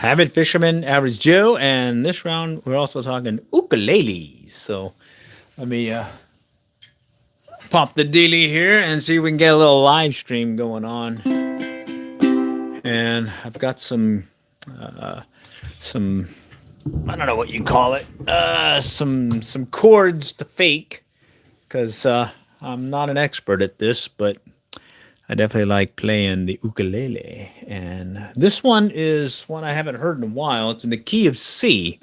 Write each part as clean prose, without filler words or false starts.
Avid Fisherman, Average Joe, and this round we're also talking ukuleles. So let me pop the dealie here and see if we can get a little live stream going on. And I've got some I don't know what you call it, some chords to fake because I'm not an expert at this, but I definitely like playing the ukulele. And this one is one I haven't heard in a while. It's in the key of C.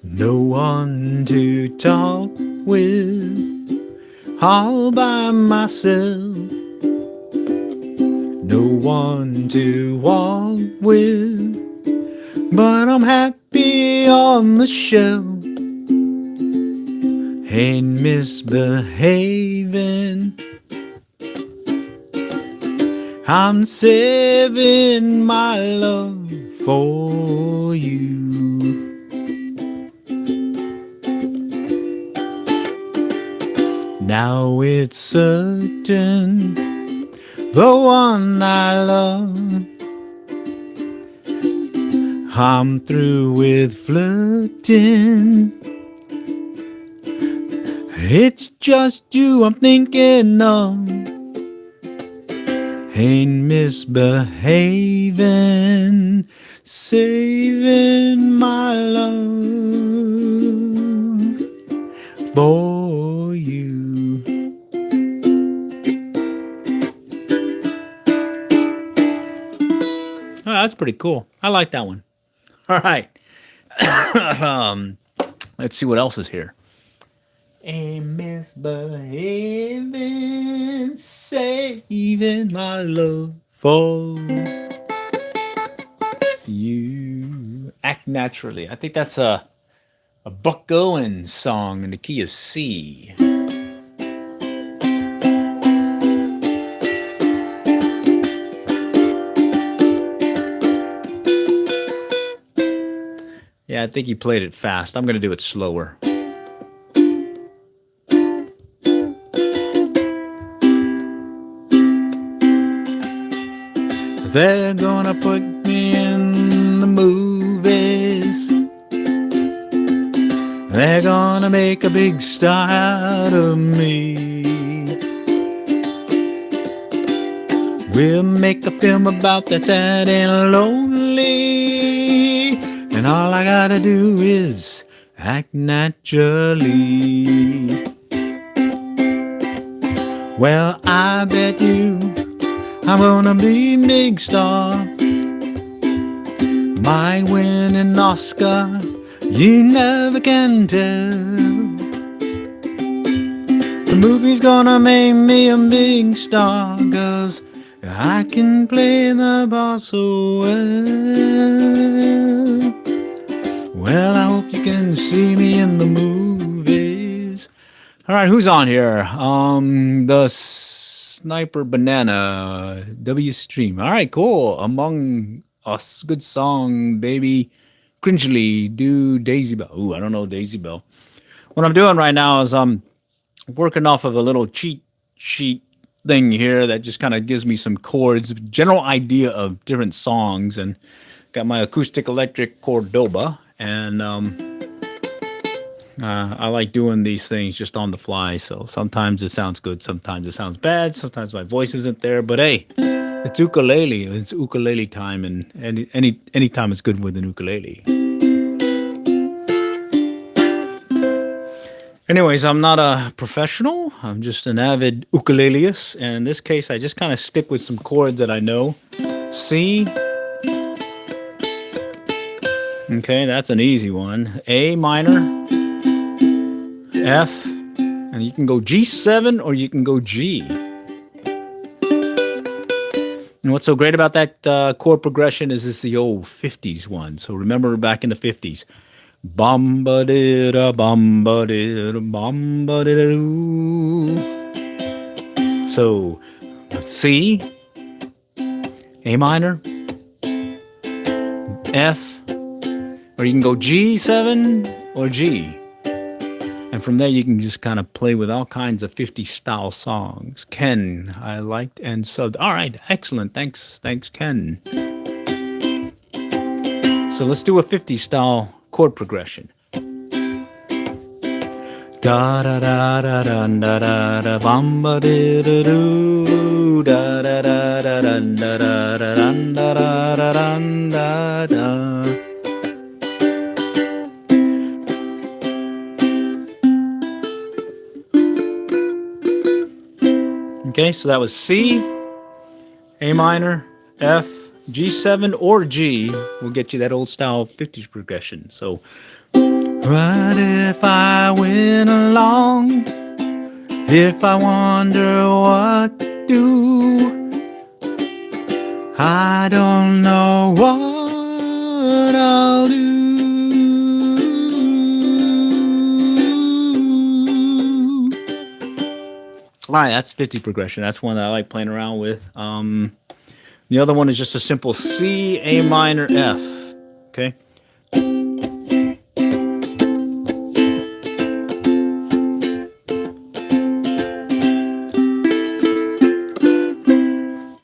No one to talk with, all by myself. No one to walk with, but I'm happy on the shelf. Ain't misbehaving. I'm saving my love for you. Now it's certain, the one I love. I'm through with flirting. It's just you I'm thinking of. Ain't misbehaving, saving my love for you. Oh, that's pretty cool. I like that one. All right. Let's see what else is here. Ain't misbehaving, saving my love for you. Act naturally. I think that's a Buck Owens song in the key of C. Yeah, I think he played it fast. I'm going to do it slower. They're gonna put me in the movies. They're gonna make a big star out of me. We'll make a film about that sad and lonely, and all I gotta do is act naturally. Well, I bet you I'm gonna be a big star. Might win an Oscar, you never can tell. The movie's gonna make me a big star, 'cause I can play the boss so well. Well, I hope you can see me in the movies. All right, who's on here? The Sniper Banana W Stream. All right, cool. Among Us, good song, baby. Cringely, do Daisy Bell. Ooh, I don't know Daisy Bell. What I'm doing right now is I'm working off of a little cheat sheet thing here that just kind of gives me some chords, general idea of different songs, and got my acoustic electric Cordoba, and I like doing these things just on the fly. So sometimes it sounds good, sometimes it sounds bad, sometimes my voice isn't there. But hey, it's ukulele. It's ukulele time, and any time is good with an ukulele. Anyways, I'm not a professional. I'm just an avid ukuleleist, and in this case, I just kind of stick with some chords that I know. C. Okay, that's an easy one. A minor, F, and you can go G7 or you can go G. And what's so great about that chord progression is it's the old 50s one. So remember back in the 50s. Bum-ba-dee-da, bum-ba-dee-da, bum-ba-dee-da-doo. So C, A minor, F, or you can go G7 or G. And from there, you can just kind of play with all kinds of 50 style songs. Ken, I liked and subbed. All right, excellent. Thanks, Ken. So let's do a 50 style chord progression. Da da da da da da da da bum ba da da doo da da da da da da da da da da da da. Okay, so that was C, A minor, F, G7 or G will get you that old style 50s progression. So, what if I went along? If I wonder what to do, I don't know what I'll do. All right, that's 50 progression. That's one that I like playing around with. The other one is just a simple C, A minor, F. Okay.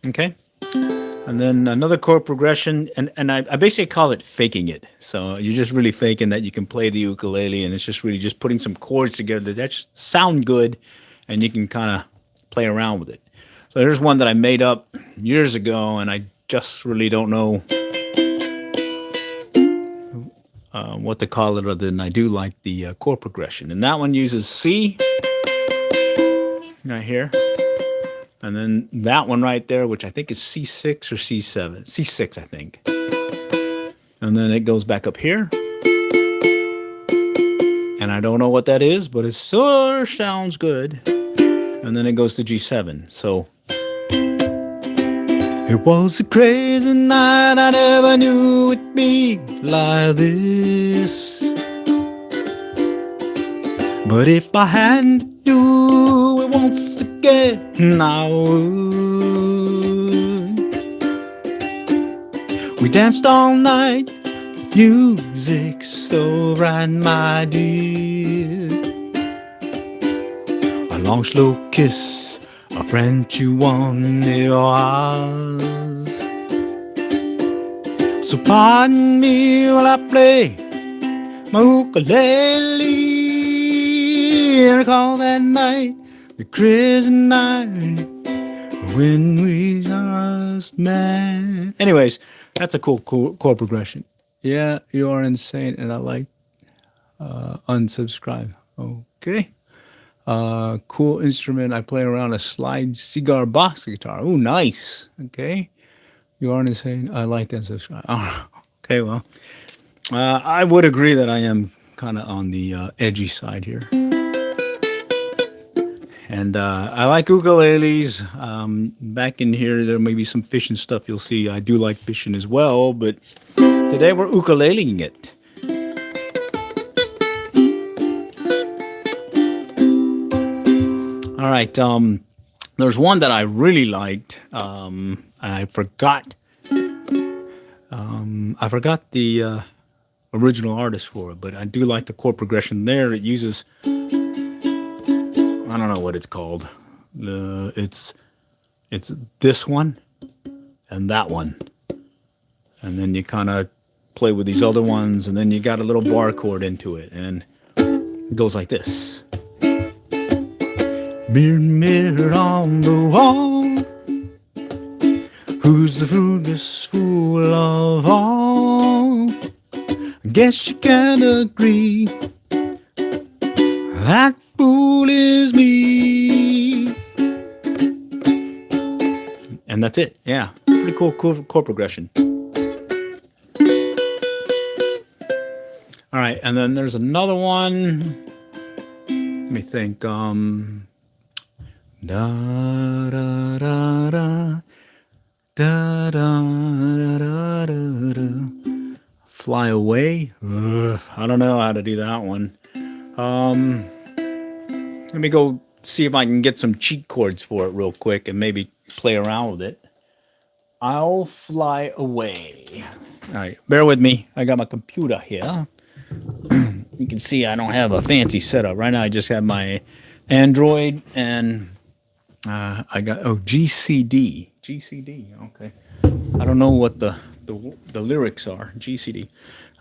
Okay. And then another chord progression, and I basically call it faking it. So you're just really faking that you can play the ukulele, and it's just really just putting some chords together that just sound good, and you can kind of play around with it. So there's one that I made up years ago, and I just really don't know what to call it other than I do like the chord progression. And that one uses C right here. And then that one right there, which I think is C6 or C7. C6, I think. And then it goes back up here. And I don't know what that is, but it sure sounds good. And then it goes to G7. So it was a crazy night, I never knew it'd be like this. But if I had to do it once again, I would. We danced all night, music so right, my dear. A long slow kiss, a French you on your eyes. So pardon me while I play my ukulele. I recall that night, the crazy night when we just met. Anyways, that's a cool chord progression. Yeah, you are insane, and I like unsubscribe. Okay. Cool instrument. I play around a slide cigar box guitar. Oh, nice. Okay. You are insane. I like that subscribe. Oh, okay, well, I would agree that I am kind of on the edgy side here. And I like ukuleles. Back in here, there may be some fishing stuff you'll see. I do like fishing as well, but today we're ukuleleing it. All right. There's one that I really liked. I forgot. I forgot the original artist for it, but I do like the chord progression there. It uses, I don't know what it's called. It's this one and that one, and then you kind of play with these other ones, and then you got a little bar chord into it, and it goes like this. Mirror, mirror on the wall, who's the foolish fool of all? Guess you can agree that fool is me. And that's it. Yeah, pretty cool chord progression. All right, and then there's another one. Let me think. Da da da da da da da da. Fly away. I don't know how to do that one. Let me go see if I can get some cheat chords for it real quick and maybe play around with it. I'll fly away. All right, bear with me. I got my computer here. You can see I don't have a fancy setup right now. I just have my Android and I got GCD. GCD. Okay. I don't know what the lyrics are. GCD.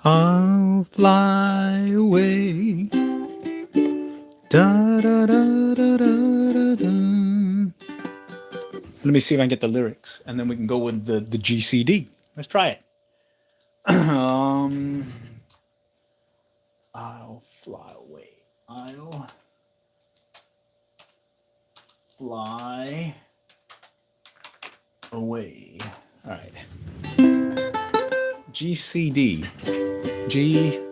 I'll fly away. Da da da da da da. Let me see if I can get the lyrics, and then we can go with the GCD. Let's try it. um, I'll fly away. I'll fly away. All right. GCD. GCD.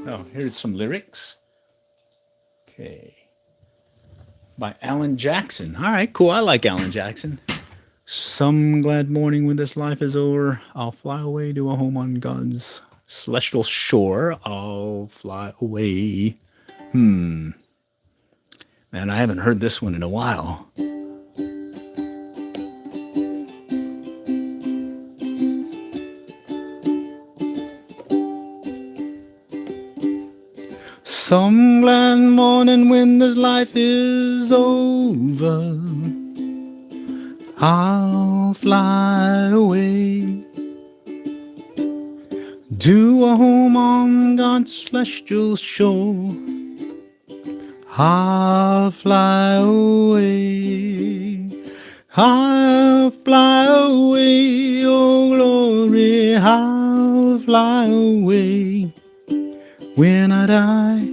Oh, here's some lyrics. Okay. By Alan Jackson. All right, cool. I like Alan Jackson. Some glad morning when this life is over, I'll fly away to a home on God's celestial shore. I'll fly away. Man, I haven't heard this one in a while. Some glad morning when this life is over, I'll fly away to a home on God's celestial shore. I'll fly away. I'll fly away, oh glory. I'll fly away when I die.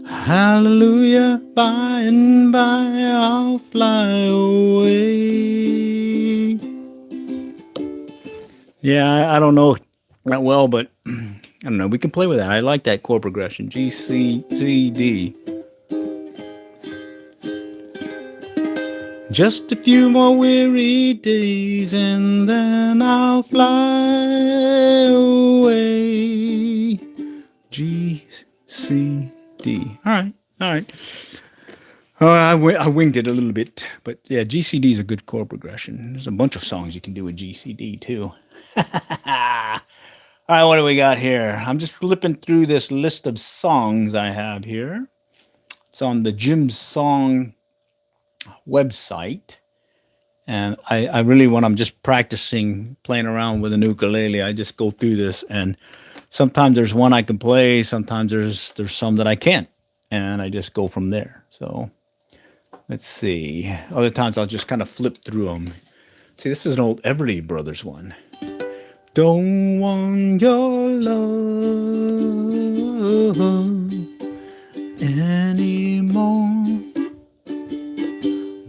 Hallelujah, by and by I'll fly away. Yeah, I don't know that well, but I don't know. We can play with that. I like that chord progression. G, C, C, D. Just a few more weary days and then I'll fly away. G, C, D. All right, all right. I winged it a little bit, but yeah, GCD is a good chord progression. There's a bunch of songs you can do with GCD too. All right, what do we got here? I'm just flipping through this list of songs I have here. It's on the Jim Song website. And I really, when I'm just practicing playing around with an ukulele, I just go through this, and sometimes there's one I can play, sometimes there's some that I can't, and I just go from there. So let's see. Other times I'll just kind of flip through them. See, this is an old Everly Brothers one. Don't want your love anymore.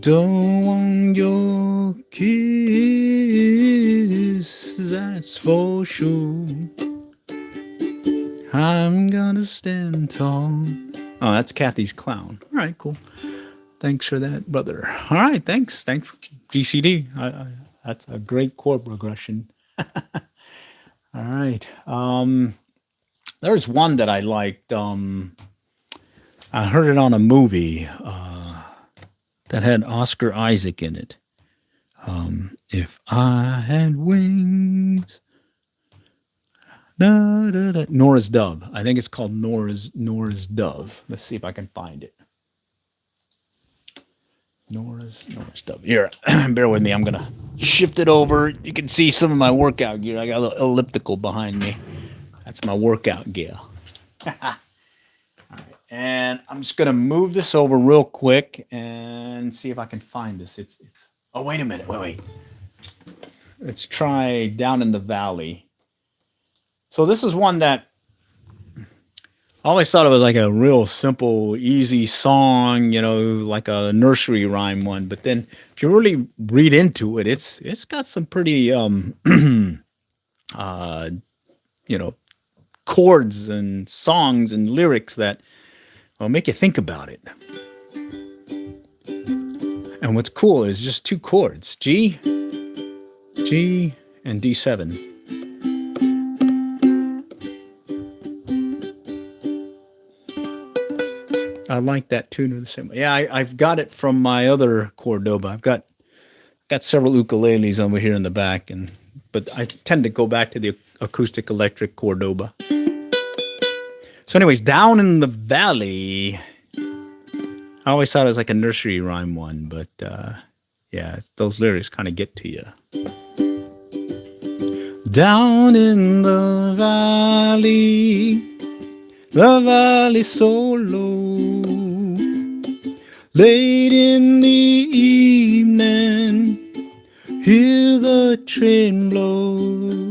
Don't want your kiss, that's for sure. I'm gonna stand tall. Oh, that's Kathy's Clown. All right, cool. Thanks for that, brother. All right, thanks. Thanks for GCD. That's a great chord progression. All right. There's one that I liked. I heard it on a movie that had Oscar Isaac in it. If I had wings. Da, da, da. Nora's Dove. I think it's called Nora's Dove. Let's see if I can find it. Nora's Dove. Here, bear with me. I'm gonna shift it over. You can see some of my workout gear. I got a little elliptical behind me. That's my workout gear. All right, and I'm just gonna move this over real quick and see if I can find this. It's. Oh, wait a minute. Wait. Let's try Down in the Valley. So this is one that I always thought it was like a real simple, easy song, you know, like a nursery rhyme one. But then if you really read into it, it's got some pretty, you know, chords and songs and lyrics that will make you think about it. And what's cool is just two chords, G, and D7. I like that tune the same way. Yeah, I've got it from my other Cordoba. I've got got several ukuleles over here in the back, but I tend to go back to the acoustic electric Cordoba. So, anyways, down in the valley. I always thought it was like a nursery rhyme one, but yeah, those lyrics kind of get to you. Down in the valley so low, late in the evening, hear the train blow,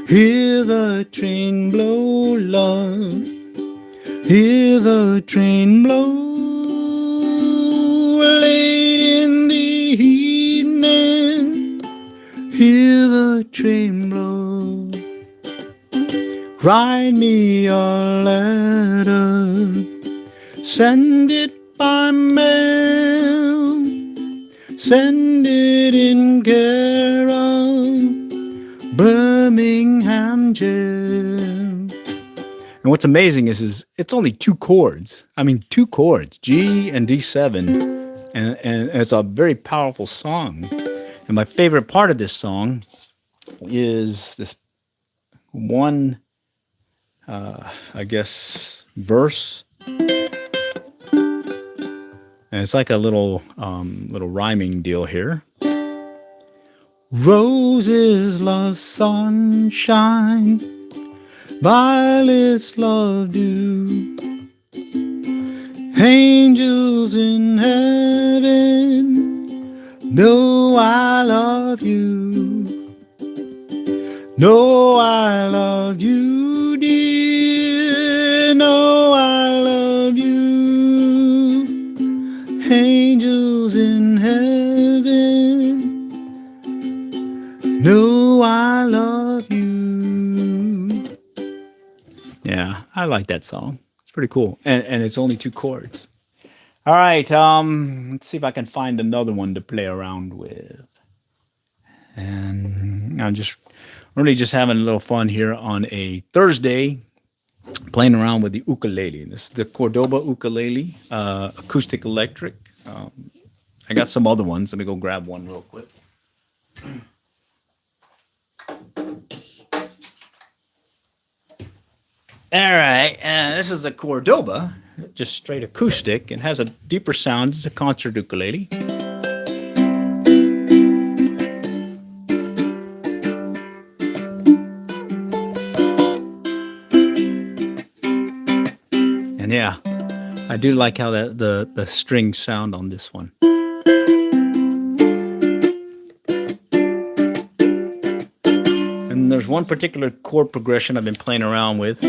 hear the train blow, love, hear the train blow, late in the evening, hear the train blow. Write me a letter, send it by mail, send it in care of Birmingham jail. And what's amazing is it's only two chords. I mean, two chords, G and D7, and it's a very powerful song. And my favorite part of this song is this one, I guess, verse. And it's like a little rhyming deal here. Roses love sunshine, violets love dew, angels in heaven know I love you, know I love you, dear, know I love you, angels in heaven know I love you. Yeah, I like that song. It's pretty cool. And it's only two chords. All right, let's see if I can find another one to play around with. And I'm just really just having a little fun here on a Thursday, playing around with the ukulele. This is the Cordoba ukulele, acoustic electric. I got some other ones. Let me go grab one real quick. All right, this is a Cordoba, just straight acoustic, and has a deeper sound. It's a concert ukulele. And yeah, I do like how the strings sound on this one. And there's one particular chord progression I've been playing around with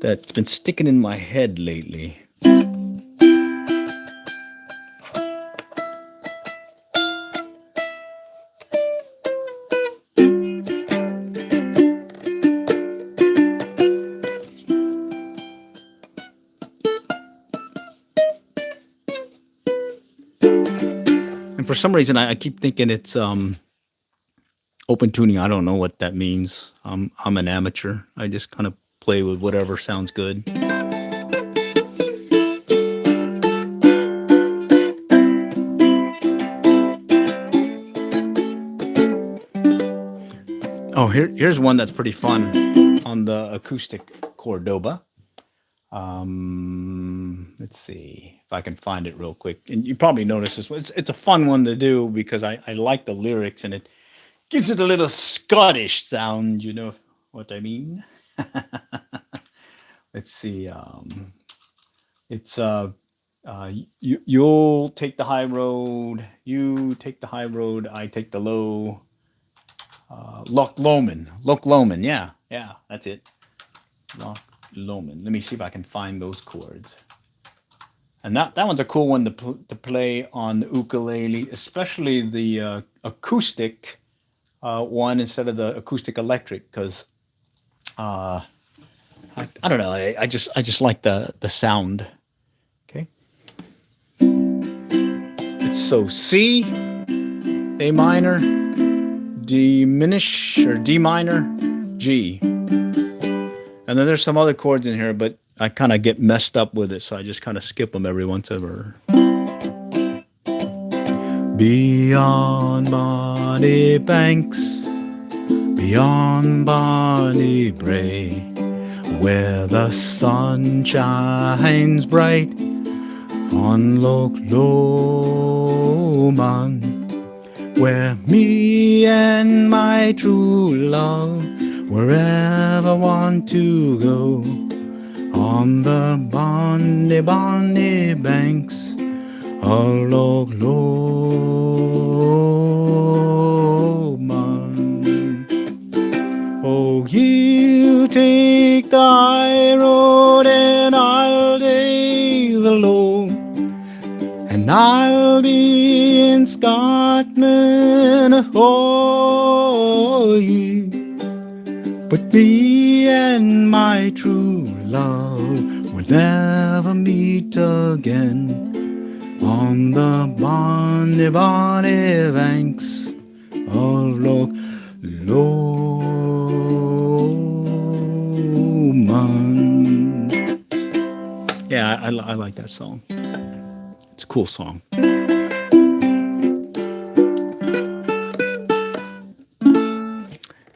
that's been sticking in my head lately. And for some reason, I keep thinking it's open tuning. I don't know what that means. I'm an amateur. I just kind of play with whatever sounds good. Oh, here's one that's pretty fun on the acoustic Cordoba. Let's see if I can find it real quick. And you probably notice this one. It's a fun one to do because I like the lyrics and it gives it a little Scottish sound. You know what I mean? Let's see. It's you'll take the high road. You take the high road. I take the low. Loch Lomond. Loch Lomond. Yeah, that's it. Loch Lomond. Let me see if I can find those chords. And that one's a cool one to play on the ukulele, especially the acoustic one instead of the acoustic electric, because I don't know. I just like the sound. Okay. It's so C, A minor, diminish or D minor, G. And then there's some other chords in here, but I kind of get messed up with it, so I just kind of skip them every once ever. Beyond bonny banks, beyond bonny brae, where the sun shines bright on Loch Lomond, where me and my true love wherever want to go, on the bonny, bonny banks of Loch Lomond. Oh, you take the high road and I'll take the low, and I'll be in Scotland, oh, you. But me and my true love will never meet again, on the bonny, bonny banks of Loch Lomond. Yeah, I like that song. It's a cool song.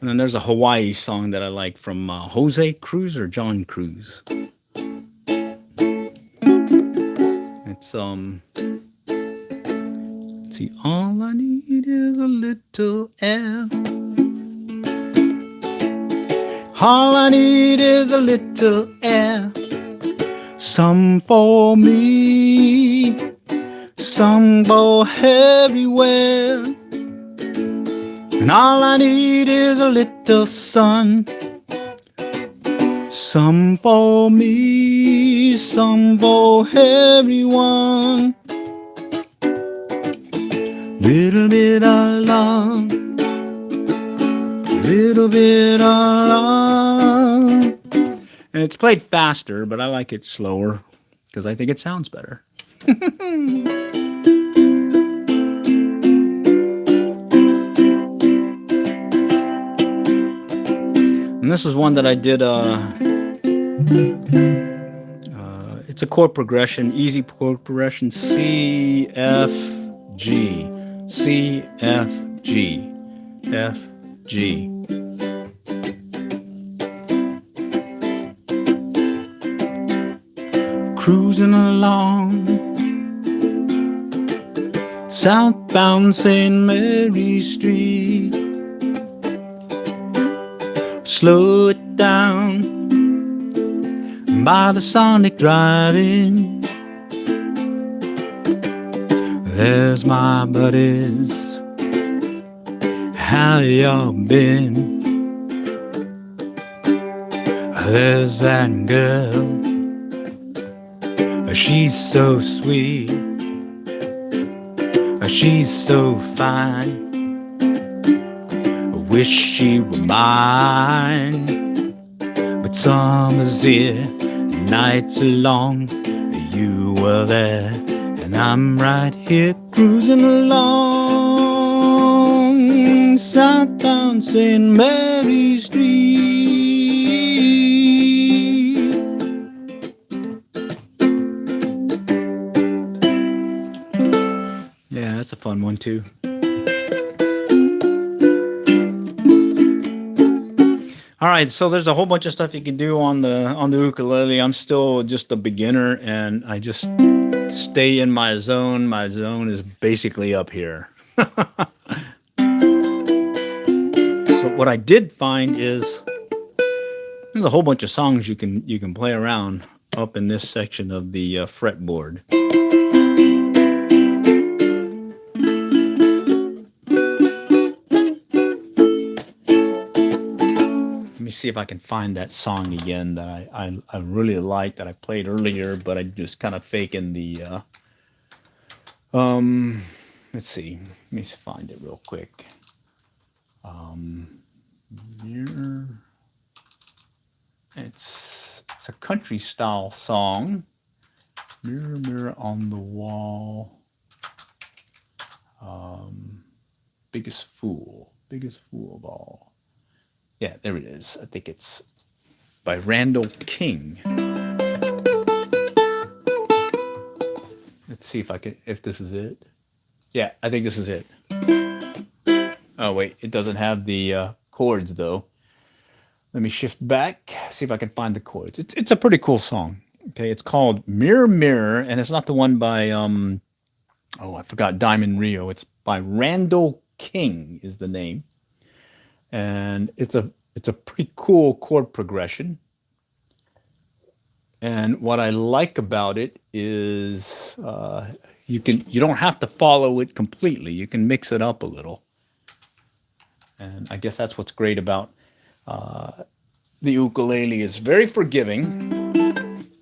And then there's a Hawaii song that I like from Jose Cruz or John Cruz. It's let's see, all I need is a little air. All I need is a little air. Some for me, some for everywhere. And all I need is a little sun. Some for me, some for everyone. Little bit of love, little bit of love. And it's played faster, but I like it slower because I think it sounds better. And this is one that I did, it's a chord progression, easy chord progression, C, F, G, C, F, G, F, G. Cruising along, southbound St. Mary Street. Slow it down by the sonic driving. There's my buddies, how y'all been? There's that girl, she's so sweet, she's so fine. Wish she were mine, but summer's here, nights are long. You were there, and I'm right here cruising along southbound St. Mary Street. Yeah, that's a fun one too. All right, so there's a whole bunch of stuff you can do on the ukulele. I'm still just a beginner, and I just stay in my zone. My zone is basically up here. But what I did find is there's a whole bunch of songs you can play around up in this section of the fretboard. Let me see if I can find that song again that I really like, that I played earlier, but I just kind of faking the let's see. Let me find it real quick. Here. It's a country style song. Mirror, mirror on the wall. Biggest fool of all. Yeah, there it is. I think it's by Randall King. Let's see if this is it. Yeah, I think this is it. Oh, wait, it doesn't have the chords, though. Let me shift back, see if I can find the chords. It's a pretty cool song. Okay, it's called Mirror Mirror, and it's not the one by, oh, I forgot, Diamond Rio. It's by Randall King is the name. And it's a pretty cool chord progression. And what I like about it is you don't have to follow it completely. You can mix it up a little. And I guess that's what's great about the ukulele. Is very forgiving.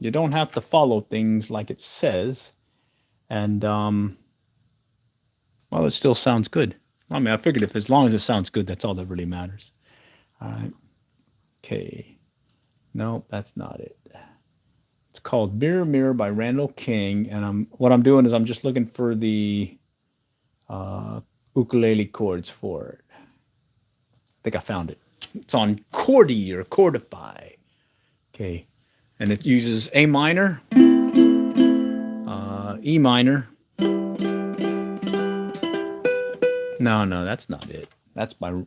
You don't have to follow things like it says, and well, it still sounds good. I mean, I figured if as long as it sounds good, that's all that really matters. All right. Okay. No, that's not it. It's called Mirror Mirror by Randall King, and what I'm doing is I'm just looking for the ukulele chords for it. I think I found it. It's on Chordy or Chordify. Okay, and it uses A minor, E minor. No, that's not it. That's by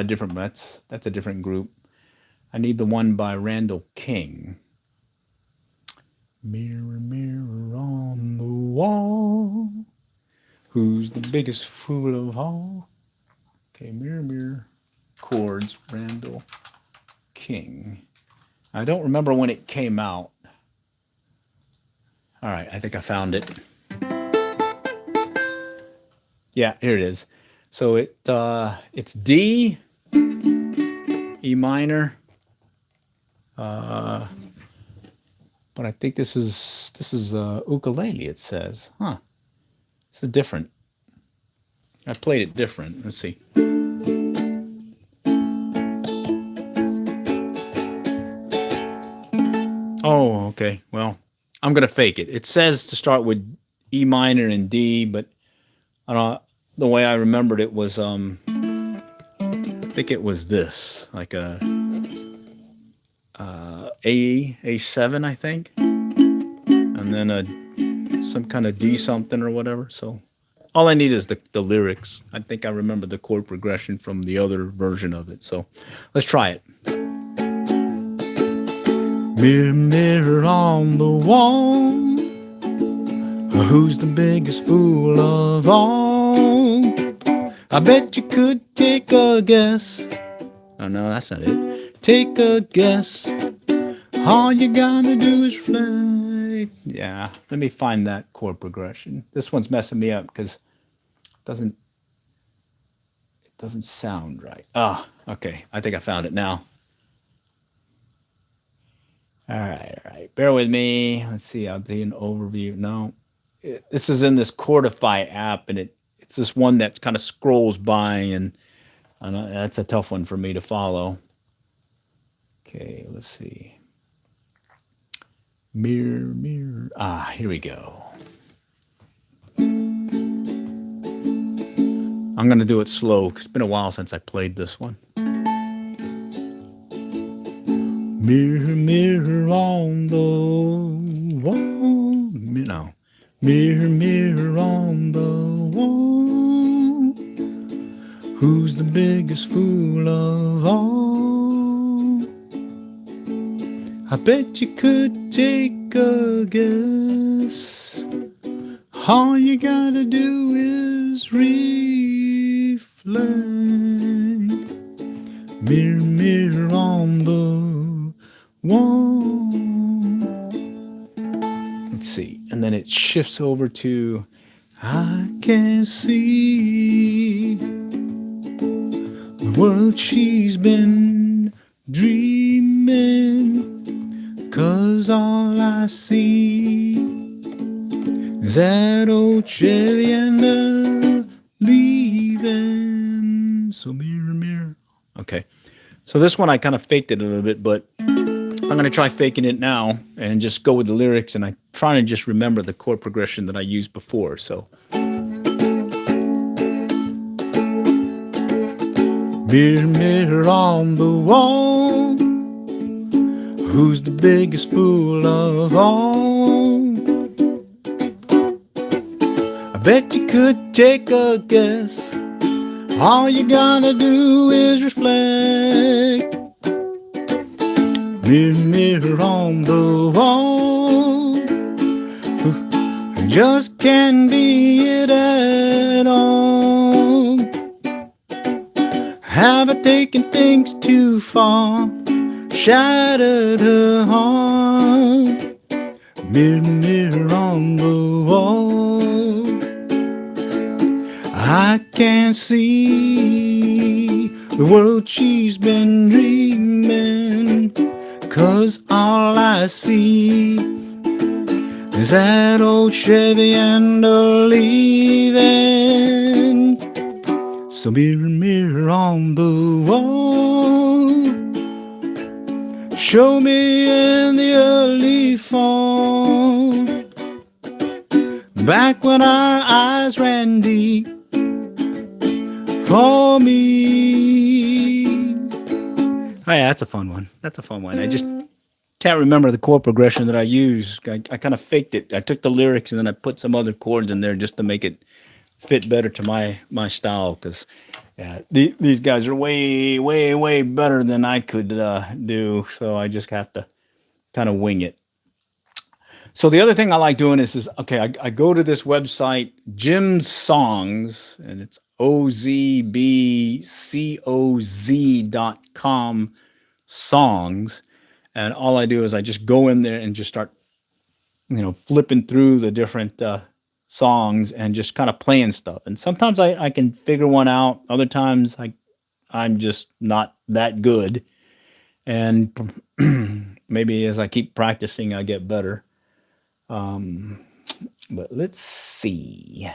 a different. That's a different group. I need the one by Randall King. Mirror, mirror on the wall, who's the biggest fool of all? Okay, mirror, mirror, chords, Randall King. I don't remember when it came out. All right, I think I found it. Yeah, here it is. So it's D, E minor, but I think this is ukulele. It says, huh? This is different. I played it different. Let's see. Oh, okay. Well, I'm gonna fake it. It says to start with E minor and D, but I don't. The way I remembered it was I think it was this, like A7, I think, and then some kind of D something or whatever. So all I need is the lyrics. I think I remember the chord progression from the other version of it. So let's try it. Mirror, mirror on the wall, who's the biggest fool of all? I bet you could take a guess. Oh, no, that's not it. Take a guess. All you gotta do is fly. Yeah, let me find that chord progression. This one's messing me up because it doesn't sound right. Ah, okay. I think I found it now. All right. Bear with me. Let's see. I'll do an overview. No, this is in this Chordify app, and it's this one that kind of scrolls by, and that's a tough one for me to follow. Okay, let's see. Mirror, mirror. Ah, here we go. I'm going to do it slow because it's been a while since I played this one. Mirror, mirror on the wall. No. Mirror, mirror on the wall, who's the biggest fool of all? I bet you could take a guess. All you gotta do is reflect. Mirror, mirror on the wall. Let's see. And then it shifts over to I can see the world she's been dreaming, 'cause all I see is that old Chevy and the leaving. So mirror, mirror. Okay. So this one I kind of faked it a little bit, but I'm going to try faking it now and just go with the lyrics, and I'm trying to just remember the chord progression that I used before. So mirror, mirror on the wall, who's the biggest fool of all? I Bet you could take a guess. All you gotta do is reflect. Mirror, mirror on the wall, just can't be it at all. Have I taken things too far? Shattered her heart. Mirror, mirror on the wall, I can't see the world she's been dreaming, 'cause all I see is that old Chevy and her leaving. So mirror, mirror on the wall, show me in the early fall, back when our eyes ran deep, for me. Oh yeah, that's a fun one. That's a fun one. I just can't remember the chord progression that I used. I kind of faked it. I took the lyrics and then I put some other chords in there just to make it fit better to my style. Because yeah, these guys are way better than I could do. So I just have to kind of wing it. So the other thing I like doing is okay, I go to this website, Jim's Songs, and it's OZBCOZ.com songs. And all I do is I just go in there and just start, flipping through the different songs and just kind of playing stuff. And sometimes I can figure one out. Other times I'm just not that good. And maybe as I keep practicing, I get better. But let's see.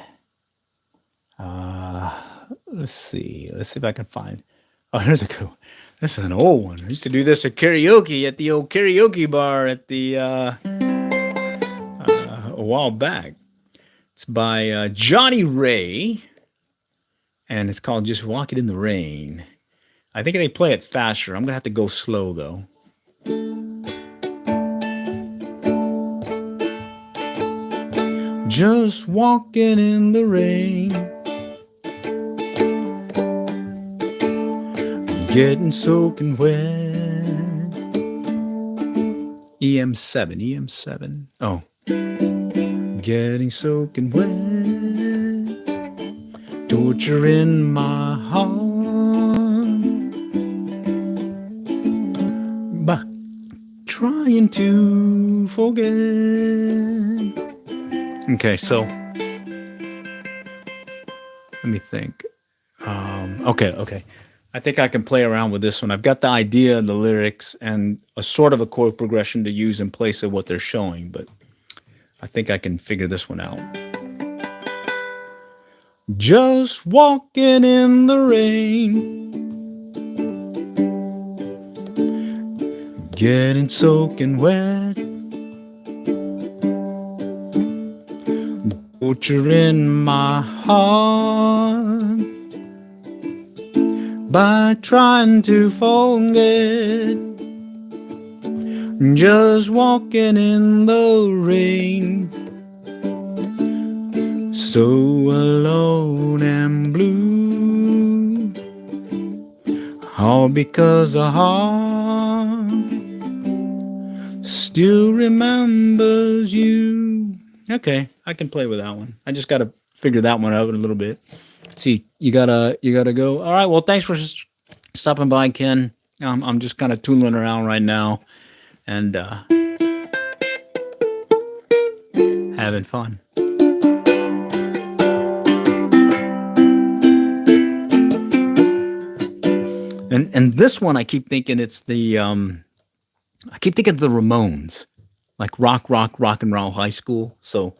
Let's see if I can find. Oh, here's a cool. This is an old one. I used to do this at karaoke at the old karaoke bar at the a while back. It's by Johnny Ray, and it's called "Just Walking in the Rain." I think they play it faster. I'm gonna have to go slow though. Just walking in the rain, getting soaking wet. EM7. Oh, getting soaking wet, torture in my heart, but trying to forget. Okay, so let me think. Okay. I think I can play around with this one. I've got the idea, the lyrics, and a sort of a chord progression to use in place of what they're showing, but I think I can figure this one out. Just walking in the rain, getting soaking wet, torture in my heart, by trying to forget. Just walking in the rain, so alone and blue, all because a heart still remembers you. Okay, I can play with that one. I just got to figure that one out a little bit. Let's see, you gotta go. All right, well, thanks for stopping by, Ken. I'm just kind of tooling around right now and having fun. And this one, I keep thinking it's the I keep thinking of the Ramones, like rock and roll high school. So.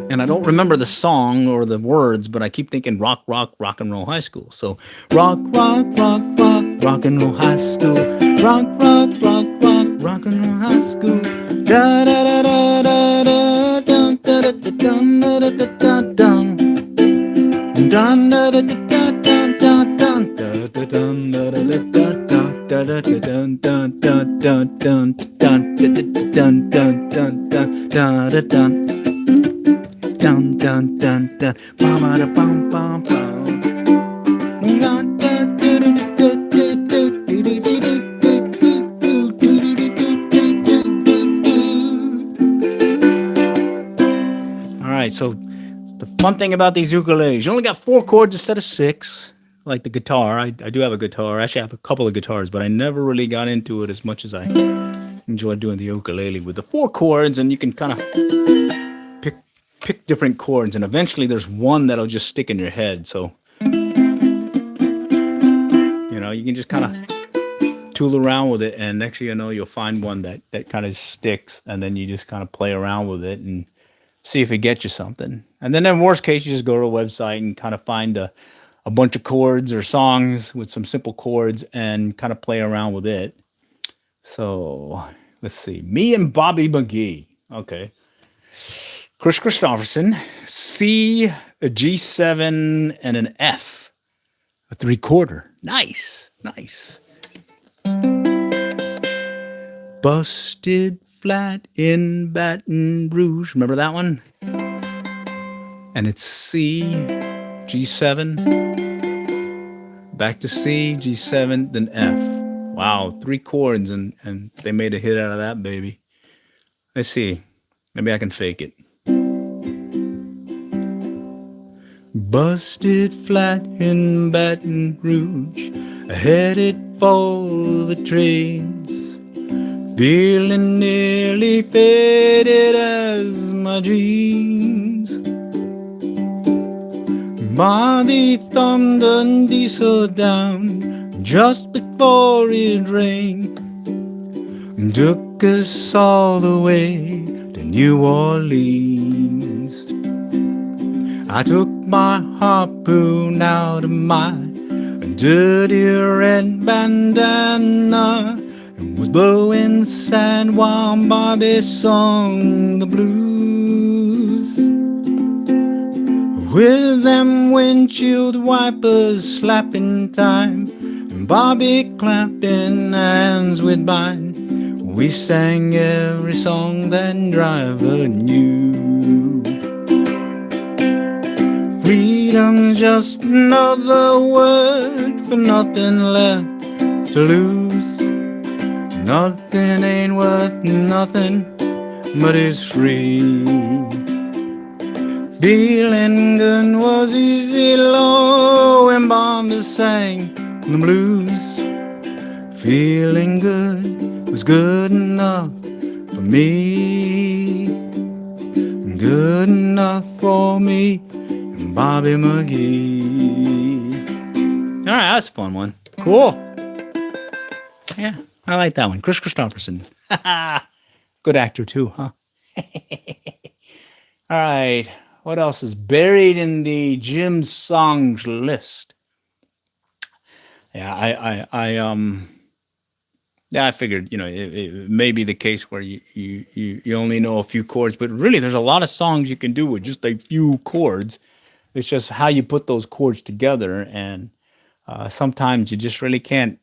And I don't remember the song or the words, but I keep thinking rock and roll high school. So rock and roll high school, rock and roll high school. Da da da da da da dun da da da dun da da da da dun dun da da da da dun dun dun da da dun da da da da da da da dun dun dun dun dun dun dun dun dun dun dun dun dun dun dun dun bum bum bum bum. All right, so the fun thing about these ukuleles, you only got 4 chords instead of 6, like the guitar. I do have a guitar. Actually, I have a couple of guitars, but I never really got into it as much as I enjoy doing the ukulele with the 4 chords, and you can kind of pick different chords, and eventually there's one that'll just stick in your head. So you can just kind of tool around with it, and next thing you know, you'll find one that kind of sticks, and then you just kind of play around with it and see if it gets you something. And then in worst case, you just go to a website and kind of find a bunch of chords or songs with some simple chords and kind of play around with it. So let's see. Me and Bobby McGee. Okay. Chris Christopherson, C, a G7, and an F, a 3/4. Nice, nice. Busted flat in Baton Rouge. Remember that one? And it's C, G7, back to C, G7, then F. Wow, 3 chords, and they made a hit out of that, baby. Let's see. Maybe I can fake it. Busted flat in Baton Rouge, headed for the trains, feeling nearly faded as my dreams. Bobby thumbed a diesel down just before it rained, and took us all the way to New Orleans. I took my harpoon out of my dirty red bandana and was blowing sand while Bobby sung the blues. With them windshield wipers slapping time and Bobby clapping hands with mine, we sang every song that driver knew. Freedom's just another word for nothing left to lose. Nothing ain't worth nothing, but it's free. Feeling good was easy, low, when Bobby sang the blues. Feeling good was good enough for me, good enough for me. Bobby McGee. All right, that's a fun one. Cool. Yeah, I like that one. Chris Christopherson. Good actor too, huh? All right, what else is buried in the Jim songs list? Yeah, I figured, it may be the case where you only know a few chords, but really there's a lot of songs you can do with just a few chords. It's just how you put those chords together, and sometimes you just really can't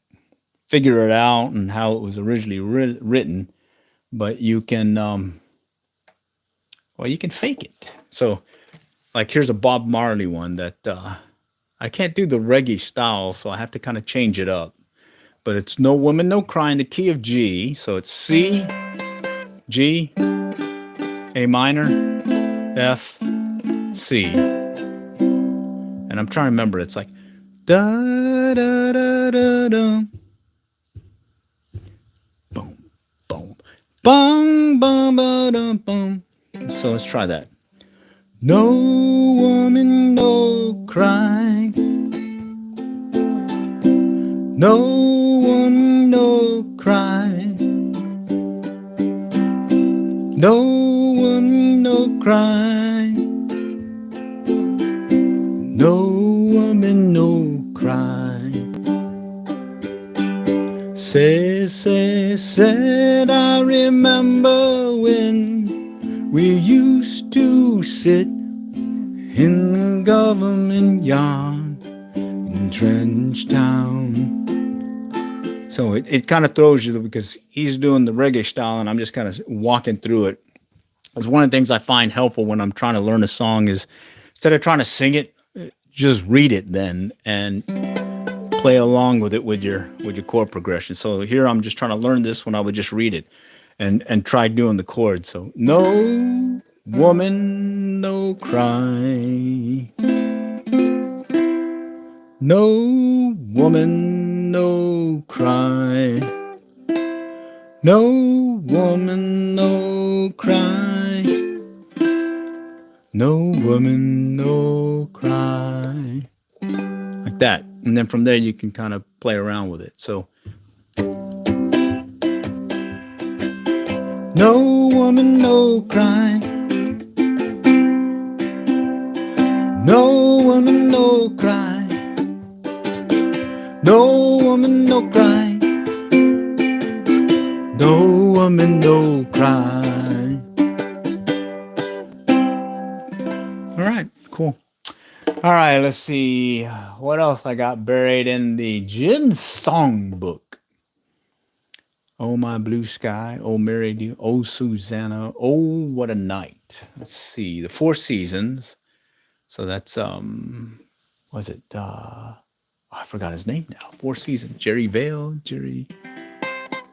figure it out and how it was originally written, but you can, you can fake it. So, like, here's a Bob Marley one that I can't do the reggae style, so I have to kind of change it up. But it's No Woman, No Crying, the key of G. So it's C, G, A minor, F, C. And I'm trying to remember. It's like da da da da da. Boom, boom, bum bum ba dum bum. So let's try that. No woman, no cry. No woman, no cry. No woman, no cry. No woman, no cry. Said I remember when we used to sit in the government yard in Trench Town. So it kind of throws you because he's doing the reggae style and I'm just kind of walking through it. It's one of the things I find helpful when I'm trying to learn a song is instead of trying to sing it, just read it then and play along with it with your chord progression. So here I'm just trying to learn this when I would just read it and try doing the chords. So no woman, no cry. No woman, no cry. No woman, no cry. No woman, no cry. Like that. And then from there you can kind of play around with it. So no woman, no cry. No woman, no cry. No woman, no cry. No woman, no cry. All right, cool. All right, let's see what else I got buried in the Jin songbook. Oh, my blue sky. Oh, Mary dear. Oh, Susanna. Oh, what a night. Let's see the Four Seasons. So that's was it? I forgot his name now. Four Seasons. Jerry Vale. Jerry.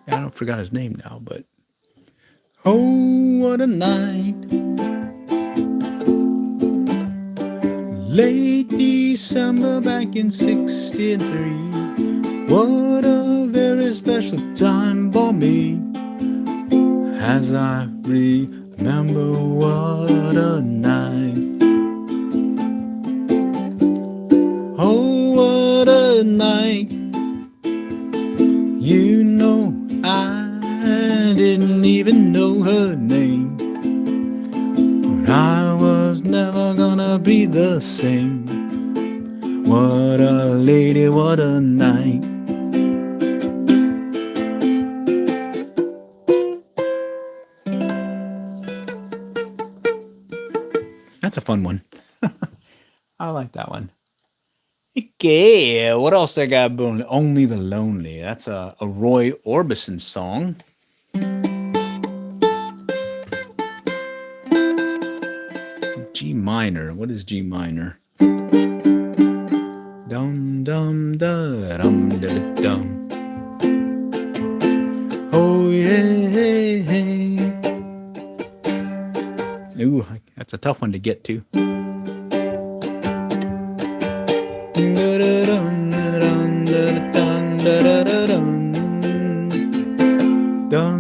I don't forgot his name now, but oh, what a night. Late December back in '63. What a very special time for me. As I remember, what a night. Oh, what a night. You know, I didn't even know her name. But I was never gonna be the same. What a lady, what a night. That's a fun one. I like that one. Okay, what else I got? Only the Lonely. That's a Roy Orbison song. G minor. What is G minor? Dum dum da dum da dum. Oh yeah, hey, hey. Ooh, that's a tough one to get to. Dum da da dum dum. Da da da dum. Da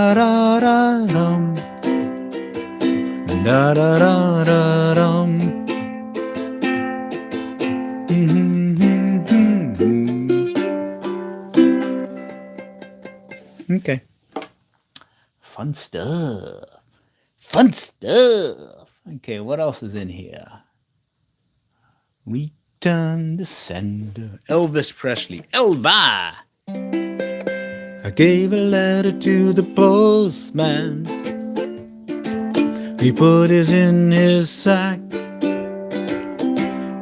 da da dum. Da da da da dum. Okay. Fun stuff. Fun stuff. Okay, what else is in here? Return to sender. Elvis Presley. Elva. I gave a letter to the postman. He put it in his sack.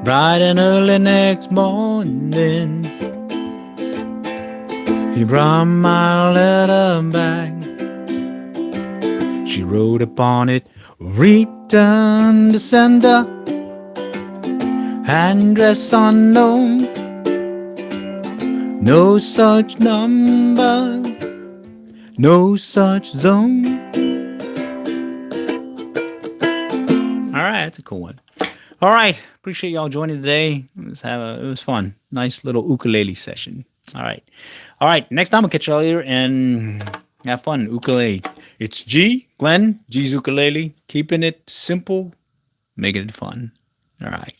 Bright and early next morning, he brought my letter back. She wrote upon it, return to sender, address unknown, no such number, no such zone. All right, that's a cool one. All right, appreciate y'all joining today. It was fun. Nice little ukulele session. All right. Next time I'll catch y'all here and have fun. Ukulele. It's G, Glenn, G's Ukulele. Keeping it simple, making it fun. All right.